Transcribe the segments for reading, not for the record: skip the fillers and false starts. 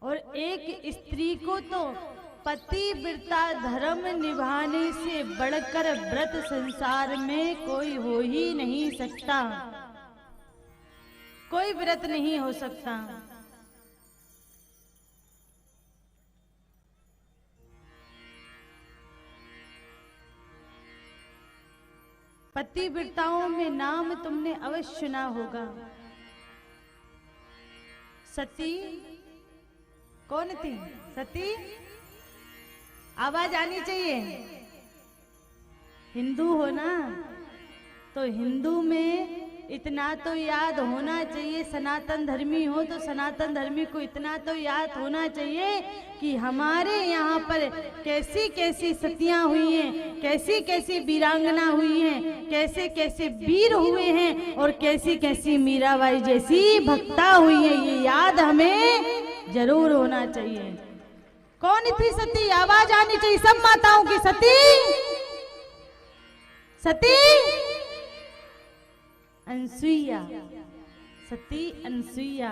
और एक स्त्री को तो पतिव्रता धर्म निभाने से बढ़कर व्रत संसार में कोई हो ही नहीं सकता, कोई व्रत नहीं हो सकता। पतिव्रताओं में नाम तुमने अवश्य सुना होगा। सती कौन थी? सती, आवाज आनी चाहिए। हिंदू हो ना, तो हिंदू में इतना तो याद होना चाहिए, सनातन धर्मी हो तो सनातन धर्मी को इतना तो याद होना चाहिए कि हमारे यहाँ पर कैसी कैसी सतियां हुई हैं, कैसी कैसी वीरांगना हुई हैं, कैसे कैसे वीर हुए हैं और कैसी कैसी मीराबाई जैसी भक्ता हुई है, ये याद हमें जरूर होना चाहिए। कौन थी सती? आवाज आनी चाहिए सब माताओं की। सती, सती अनसुईया, सती अनसुईया।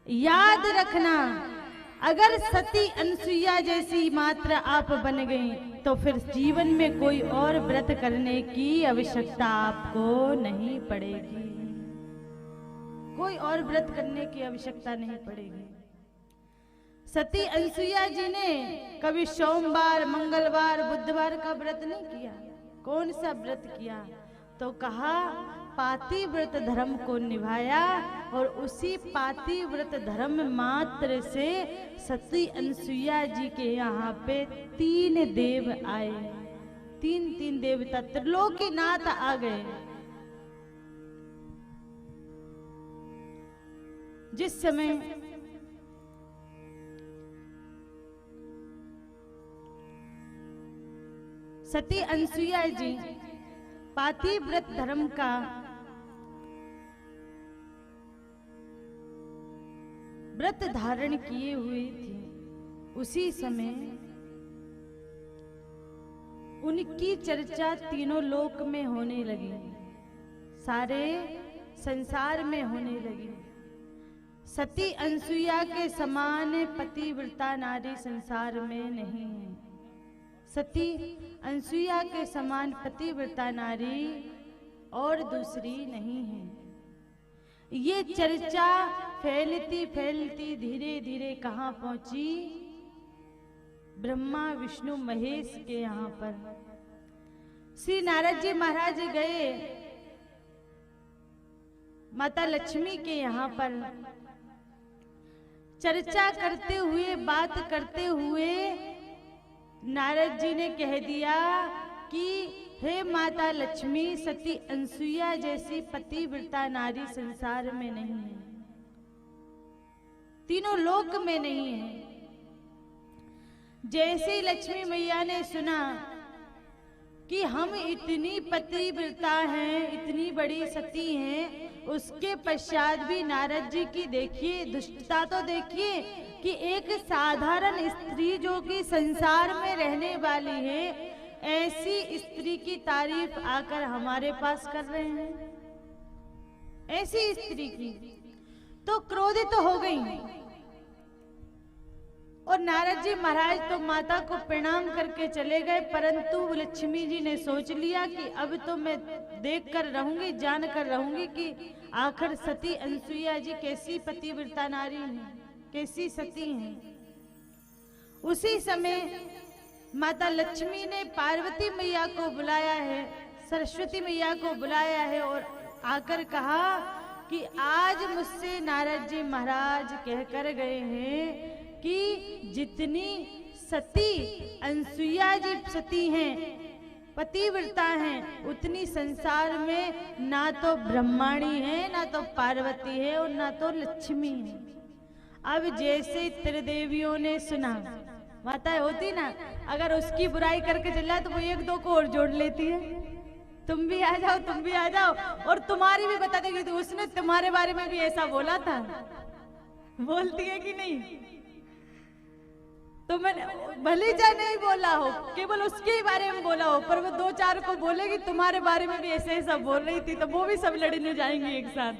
याद रखना, अगर सती अनसुईया जैसी मात्र आप बन गई तो फिर जीवन में कोई और व्रत करने की आवश्यकता आपको नहीं पड़ेगी, कोई और व्रत करने की आवश्यकता नहीं पड़ेगी। सती अनसुईया जी ने कभी सोमवार, मंगलवार, बुधवार का व्रत नहीं किया। कौन सा व्रत किया? तो कहा पातिव्रत धर्म को निभाया, और उसी पातिव्रत धर्म मात्र से सती अनसुईया जी के यहाँ पे 3 देव आए, 3 देवता त्रिलोकीनाथ आ गए। जिस समय सती अनसुईया जी पातिव्रत धर्म का व्रत धारण किए हुए थे, उसी समय उनकी चर्चा तीनों लोक में होने लगी, सारे संसार में होने लगी। सती अनसुईया के समान पतिव्रता नारी संसार में नहीं है। सती अनसुईया के समान पतिव्रता नारी और दूसरी नहीं है। ये चर्चा फैलती फैलती धीरे धीरे कहाँ पहुंची? ब्रह्मा विष्णु महेश के यहाँ पर। श्री नारद जी महाराज गए माता लक्ष्मी के यहाँ पर, चर्चा करते हुए, बात करते हुए नारद जी ने कह दिया कि हे माता लक्ष्मी, सती अनसुईया जैसी पतिव्रता नारी संसार में नहीं है, तीनों लोक में नहीं है। जैसे ही लक्ष्मी मैया ने सुना कि हम इतनी पतिव्रता हैं, इतनी बड़ी सती हैं, उसके पश्चात भी नारद जी की देखिए दुष्टता, तो देखिए कि एक साधारण स्त्री जो कि संसार में रहने वाली है, ऐसी स्त्री की तारीफ आकर हमारे पास कर रहे हैं, ऐसी स्त्री की। तो क्रोधित हो गई और नारद जी महाराज तो माता को प्रणाम करके चले गए, परंतु लक्ष्मी जी ने सोच लिया कि अब तो मैं देख कर रहूंगी, जान कर रहूंगी कि आखिर सती अनसुईया जी कैसी पतिव्रता नारी हैं, कैसी सती हैं। उसी समय माता लक्ष्मी ने पार्वती मैया को बुलाया है, सरस्वती मैया को बुलाया है और आकर कहा कि आज मुझसे नारद जी महाराज कहकर गए हैं कि जितनी सती अनसुईया जी सती हैं, पतिव्रता हैं, उतनी संसार में ना तो ब्रह्माणी है, ना तो पार्वती है और ना तो लक्ष्मी है। अब जैसे त्रिदेवियों ने सुना, माता होती ना, अगर उसकी बुराई करके चल जाए तो वो 1-2 को और जोड़ लेती है, तुम भी आ जाओ, तुम भी आ जाओ, और तुम्हारी भी बता देगी तो उसने तुम्हारे बारे में भी ऐसा बोला था, बोलती है कि नहीं? तो मैंने भले चाहे नहीं बोला हो, केवल उसके ही बारे में बोला हो, पर वो 2-4 को बोलेगी तुम्हारे बारे में भी ऐसे ऐसा बोल रही थी, तो वो भी सब लड़ने जाएंगे एक साथ।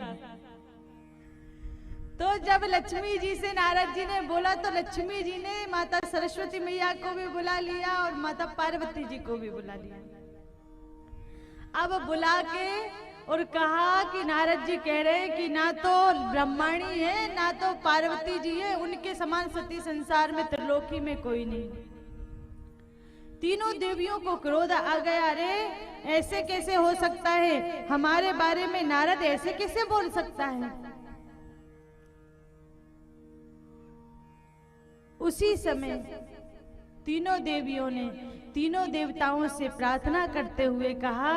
तो जब लक्ष्मी जी से नारद जी ने बोला तो लक्ष्मी जी ने माता सरस्वती मैया को भी बुला लिया और माता पार्वती जी को भी बुला लिया। अब बुला के और कहा कि नारद जी कह रहे हैं कि ना तो ब्रह्माणी है ना तो पार्वती जी है, उनके समान सती संसार में त्रिलोकी में कोई नहीं। तीनों देवियों को क्रोध आ गया, अरे ऐसे कैसे हो सकता है, हमारे बारे में नारद ऐसे कैसे बोल सकता है। उसी समय तीनों देवियों ने तीनों देवताओं से प्रार्थना करते हुए कहा,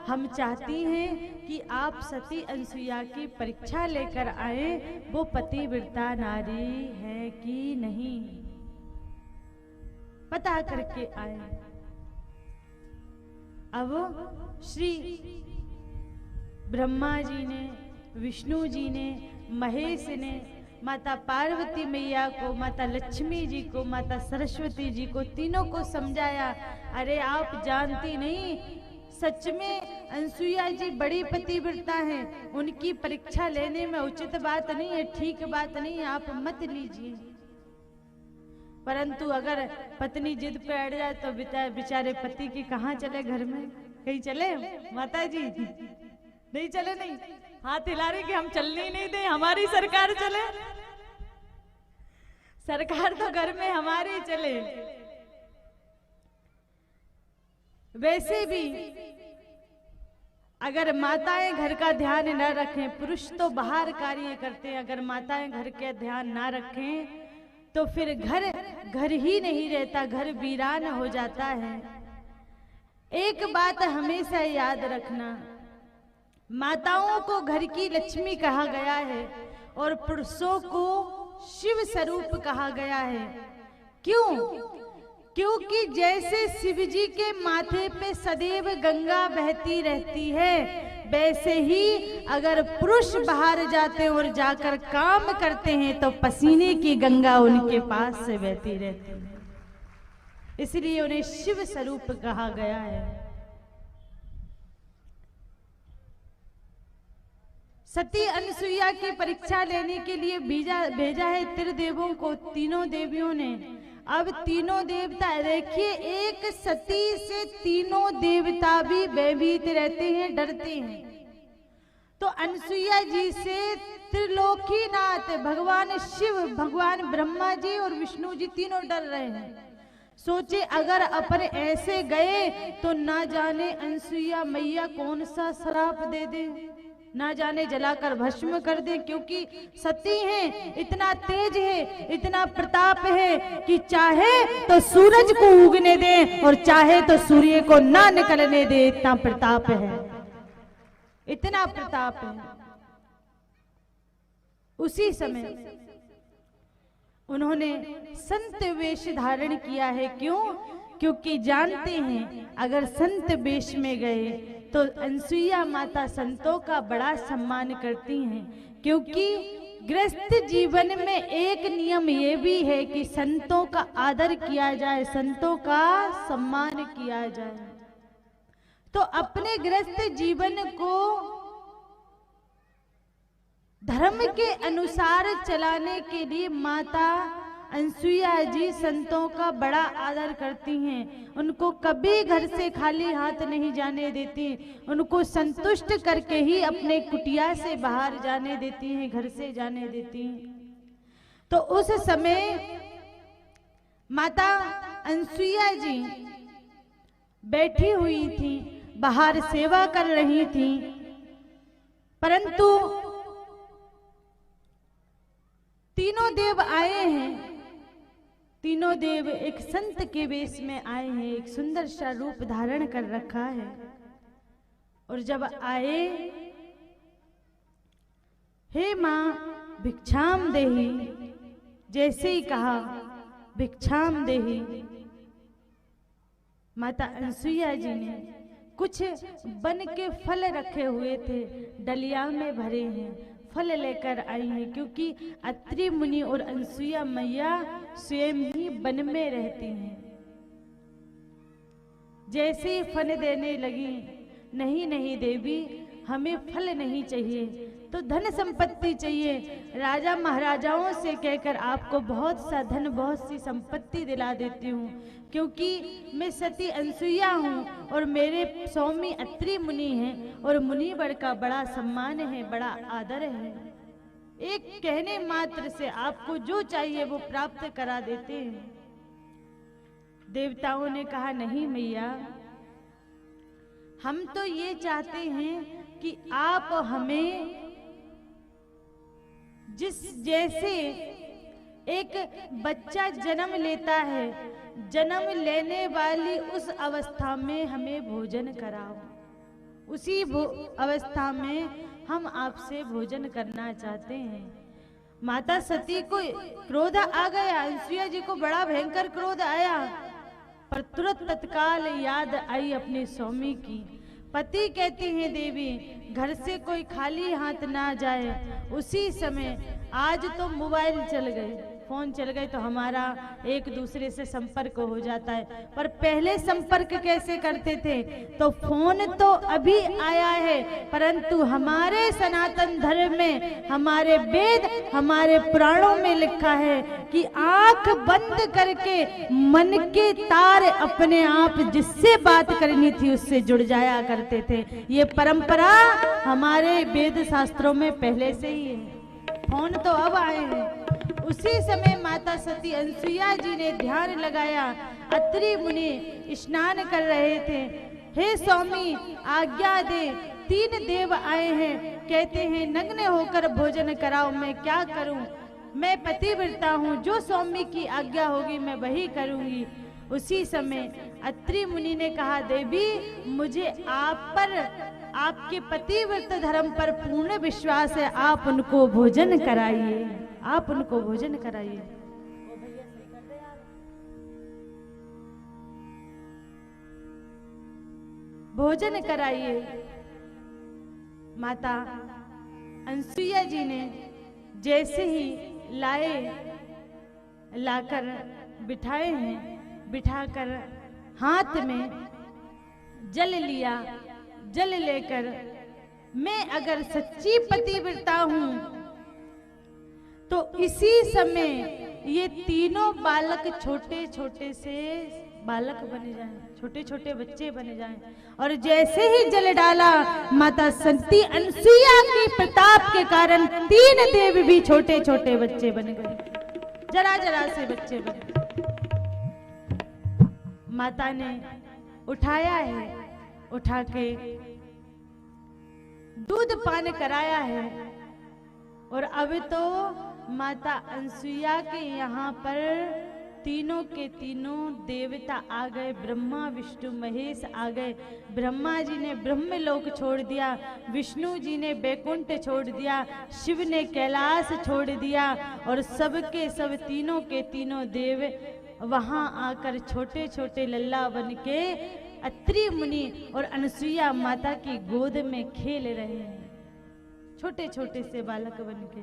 हम चाहती हैं कि आप सती अनसुईया की परीक्षा लेकर आए, वो पतिव्रता नारी है कि नहीं, पता करके आए। अब श्री ब्रह्मा जी ने, विष्णु जी ने, महेश ने माता पार्वती मैया को, माता लक्ष्मी जी को, माता सरस्वती जी को, तीनों को समझाया, अरे आप जानती नहीं, सच में अनसुईया जी बड़ी पतिव्रता हैं, उनकी परीक्षा लेने में उचित बात नहीं है, ठीक बात नहीं है, आप मत लीजिए। परंतु अगर पत्नी जिद पे अड़ जाए तो बेचारे पति की कहाँ चले, घर में कहीं चले माता जी? नहीं चले, नहीं हाथ हिला रहे कि हम चलने ही नहीं दे, हमारी सरकार चले। सरकार तो घर में हमारी चले। वैसे भी अगर माताएं घर का ध्यान न रखें, पुरुष तो बाहर कार्य करते हैं, अगर माताएं घर के ध्यान ना रखें तो फिर घर ही नहीं रहता, घर वीरान हो जाता है। एक बात हमेशा याद रखना, माताओं को घर की लक्ष्मी कहा गया है और पुरुषों को शिव स्वरूप कहा गया है। क्यों? क्योंकि जैसे शिव जी के माथे पे सदैव गंगा बहती रहती है, वैसे ही अगर पुरुष बाहर जाते और जाकर काम करते हैं तो पसीने की गंगा उनके पास से बहती रहती है, इसलिए उन्हें शिव स्वरूप कहा गया है। सती अनसुईया की परीक्षा लेने के लिए भेजा है त्रिदेवों को, तीनों देवियों ने। अब तीनों देवता देखिए, एक सती से तीनों देवता भी भयभीत रहते हैं, डरते हैं। तो अनसुईया जी से त्रिलोकीनाथ भगवान शिव, भगवान ब्रह्मा जी और विष्णु जी तीनों डर रहे हैं। सोचे अगर अपन ऐसे गए तो ना जाने अनसुईया मैया कौन सा श्राप दे दे, ना जाने जलाकर भस्म कर दे, क्योंकि सती हैं, इतना तेज है, इतना प्रताप है कि चाहे तो सूरज को उगने दे और चाहे तो सूर्य को ना निकलने दे, इतना प्रताप है, इतना प्रताप है। उसी समय उन्होंने संत वेश धारण किया है। क्यों? क्योंकि जानते हैं अगर संत वेश में गए तो अनसुईया माता संतों का बड़ा सम्मान करती हैं, क्योंकि गृहस्थ जीवन में एक नियम ये भी है कि संतों का आदर किया जाए, संतों का सम्मान किया जाए। तो अपने गृहस्थ जीवन को धर्म के अनुसार चलाने के लिए माता अनसुईया जी संतों का बड़ा आदर करती हैं, उनको कभी घर से खाली हाथ नहीं जाने देती, उनको संतुष्ट करके ही अपने कुटिया से बाहर जाने देती हैं, घर से जाने देती हैं। तो उस समय माता अनसुईया जी बैठी हुई थी, बाहर सेवा कर रही थी, परंतु तीनों देव आए हैं। तीनों देव एक संत के वेश में आए हैं, एक सुंदर सा रूप धारण कर रखा है। और जब आए, हे माँ भिक्षाम देहि, जैसे ही कहा भिक्षाम देहि, माता अनसुईया जी ने कुछ बन के फल रखे हुए थे, डलिया में भरे हैं, फल लेकर आई हैं, क्योंकि अत्रि मुनि और अनसुईया मैया स्वयं ही वन में रहती हैं। जैसे ही फल देने लगी, नहीं नहीं देवी, हमें फल नहीं चाहिए, तो धन संपत्ति चाहिए, राजा महाराजाओं से कहकर आपको बहुत सा धन, बहुत सी संपत्ति दिला देती हूँ, क्योंकि मैं सती अनसुईया हूँ और मेरे स्वामी अत्रि मुनि हैं और मुनि बड़ का बड़ा सम्मान है, बड़ा आदर है। एक कहने मात्र से आपको जो चाहिए वो प्राप्त करा देते हैं। देवताओं ने कहा, नहीं मैया, हम तो ये चाहते हैं कि आप हमें जैसे एक बच्चा जन्म लेता है, जन्म लेने वाली उस अवस्था में हमें भोजन कराओ, उसी अवस्था में हम आपसे भोजन करना चाहते हैं। माता सती को क्रोध आ गया, अनसुईया जी को बड़ा भयंकर क्रोध आया, पर तुरंत तत्काल याद आई अपने स्वामी की। पति कहती हैं, देवी घर से कोई खाली हाथ ना जाए। उसी समय आज तो मोबाइल चल गए, फोन चल गए, तो हमारा एक दूसरे से संपर्क हो जाता है, पर पहले संपर्क कैसे करते थे? तो फोन तो अभी आया है, परंतु हमारे सनातन धर्म में, हमारे वेद, हमारे पुराणों में लिखा है कि आंख बंद करके मन के तार अपने आप जिससे बात करनी थी उससे जुड़ जाया करते थे। ये परंपरा हमारे वेद शास्त्रों में पहले से ही है, फोन तो अब आए हैं। उसी समय माता सती अनसुईया जी ने ध्यान लगाया, अत्रि मुनि स्नान कर रहे थे। हे स्वामी आज्ञा दे, 3 देव आए हैं, कहते हैं नग्न होकर भोजन कराओ, मैं क्या करूं? मैं पतिव्रता हूं, जो स्वामी की आज्ञा होगी मैं वही करूंगी। उसी समय अत्रि मुनि ने कहा, देवी मुझे आप पर, आपके पतिव्रत धर्म पर पूर्ण विश्वास है, आप उनको भोजन कराइए, आप उनको भोजन कराइए। भोजन कराइए। माता अनसुईया जी ने जैसे ही लाए, लाकर बिठाए हैं, बिठाकर हाथ में जल लिया, जल लेकर, मैं अगर सच्ची पतिव्रता हूं तो इसी समय ये तीनों बालक छोटे छोटे से बालक बने जाएं, छोटे छोटे बच्चे बने जाएं। और जैसे ही जल डाला, माता सती अनसुईया के प्रताप के कारण 3 देव भी छोटे छोटे बच्चे बन गए, जरा जरा से बच्चे बने। माता ने उठाया है, उठा के दूध पान कराया है, और अब तो माता अनसुईया के यहाँ पर तीनों के तीनों देवता आ गए, ब्रह्मा विष्णु महेश आ गए। ब्रह्मा जी ने ब्रह्मलोक छोड़ दिया, विष्णु जी ने बैकुंठ छोड़ दिया, शिव ने कैलाश छोड़ दिया, और सबके सब तीनों के तीनों देव वहां आकर छोटे छोटे लल्ला बन के अत्रि मुनि और अनसुईया माता की गोद में खेल रहे हैं, छोटे छोटे से बालक बन के।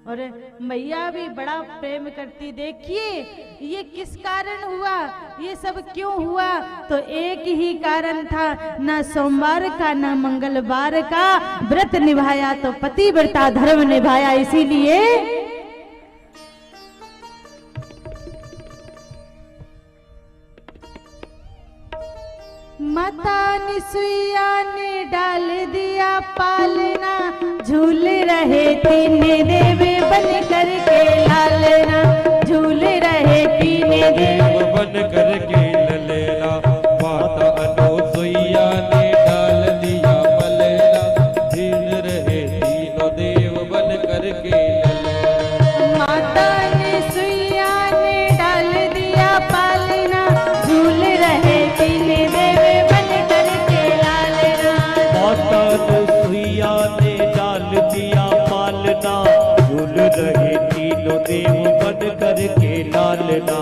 और मैया भी बड़ा प्रेम करती। देखिए ये किस कारण हुआ, ये सब क्यों हुआ? तो एक ही कारण था, ना सोमवार का ना मंगलवार का व्रत निभाया तो पतिव्रता धर्म निभाया। इसीलिए माता अनसुईया ने डाल दिया पालना, झूल रहे 3 देव बन करके लालना, झूल रहे 3 देव बन करके ललेला। माता अनसुईया ने डाल दिया पालना, झूल रहे 3 देव बन करके ललेला। माता अनसुईया ने डाल दिया पालना, झूल रहे 3 देव बन करके लालना। माता अनसुईया ने डाल दिया पालना, झूल रहे 3 देव बन करके लालना।